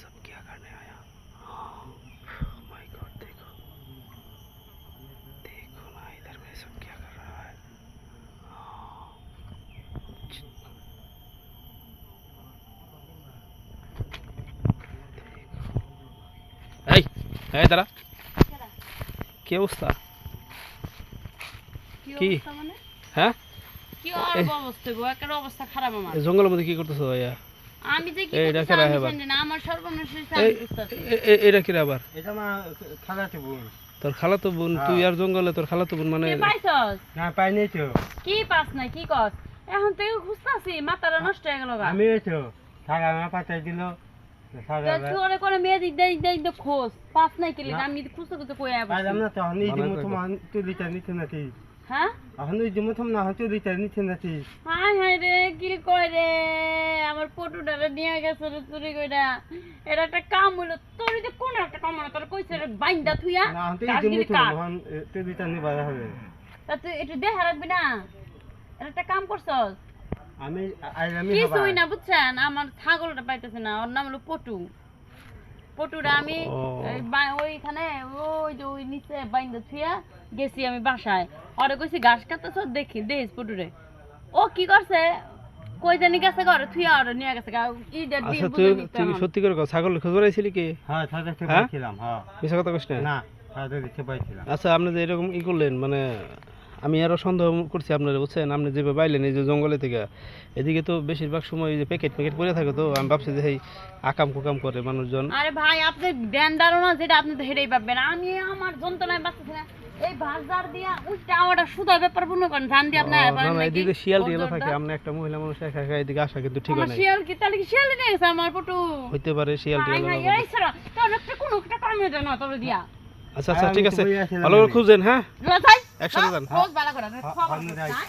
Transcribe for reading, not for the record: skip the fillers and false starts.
सब क्या करने आया? माय गॉड, देखो देखो ना इधर में सब क्या कर रहा है। এই এই দাঁড়া, কি অবস্থা? কি মানে হ্যাঁ কি আর অবস্থা গো, একের অবস্থা খারাপ আমার। এই জঙ্গলের মধ্যে কি করতেছো ভাইয়া? আমি যে কি এইটা করতেছি কেরা আমি হেবার? জানি না, আমার সর্বনাশ হইছে আমি বুঝতাছি। এটা কি রে আবার? এটা মা খালাতো বোন। তোর খালাতো বোন? তুই আর জঙ্গলে তোর খালাতো বোন মানে? কে পাইছস? না পাই নাই তো। কি পাস না কি কস? এখন থেকে খুঁজতাছি, মাথাটা নষ্ট হয়ে গেল গা। আমি তো সারা মা পাঠাই দিল। সারা তুই ওরে করে মেয়ে দিক দেই খোঁজ পাস নাই কি লিগা? আমি খুঁজতে খুঁজতে কই আইব। পাইলাম না তো, আমি যে মত মান তুলিটা নিতে নাতি। হ্যাঁ আমি যে মত না হতে দিতে নিতে নাতি। হাই হাই রে, কি কই রে, আমার পটুটারে নিয়ে গেছে রে চুরি কইরা। এটা একটা কাম হলো, তোর যে কোন একটা কাম হলো, তোর কইছে রে বাইন্দা থুইয়া না আমি যে কাজগিরি মত কাট। মহান তুলিটা নিবা হবে। তা তুই একটু দেখা রাখবি না, এটা একটা কাম করছস। আমি আইলামি হবা। কিছুই না বুঝছেন, আমার ছাগলটা পাইতেছে না, ওর নাম হলো পটু। পটুরা আমি ওইখানে ওই যে ওই নিচে বাইন্দা থুইয়া গেছি আমি বাসায়। ওরে কইছি ঘাস কাটতেছ দেখি দেখ পটুরে। ও কি করছে কই জানি গেছে ঘরে থুইয়া ওরে নিয়ে গেছে ঈদের দিন আচ্ছা, বুঝে তুই নিতে তুই আমার। সত্যি করে কও, ছাগল খোঁজ রাইছিলি কি? হ্যাঁ সাদা তে হ্যাঁ? পাইছিলাম। হ্যাঁ মিছা কথা কইস না। না সাদা তে পাইছিলাম। আচ্ছা, আপনি যে এরকম ই করলেন, মানে আমি আরো সন্দেহ করছি আপনারা, বুঝছেন? আপনি যেভাবে পাইলেন এই যে জঙ্গলে থেকে, এদিকে তো বেশিরভাগ সময় যে প্যাকেট পরে থাকে, তো আমি ভাবছি যে এই আকাম কুকাম করে মানুষজন। আরে ভাই আপনি ধ্যান ধারণা যেটা আপনি তো হেরেই পাবেন, আমি আমার যন্ত্রণায় বাঁচতেছি না। এই বাজার দিয়া উল্টা আমারটা সুদা ব্যাপার মনে করেন, ধান দিয়ে আপনার না না, এদিকে শিয়াল টিয়াল থাকে, আপনি একটা মহিলা মানুষ একা একা এদিকে আসা কিন্তু ঠিক আমার নাই। শিয়াল কি তাহলে কি শিয়াল নিয়ে গেছে আমার পটু? হইতে পারে শিয়াল হাই টিয়াল। হাই এই সারা তোর একটা কোনো একটা কামে দেন না তোর দিয়া। আচ্ছা আচ্ছা, আমি ঠিক তো আছে, বই আসলাম ভালো করে আমি। খুঁজেন। হ্যাঁ, লা যাই একসাথে যান। খোঁজ বালা করে হ্যাঁ, খবর আমি যাই। না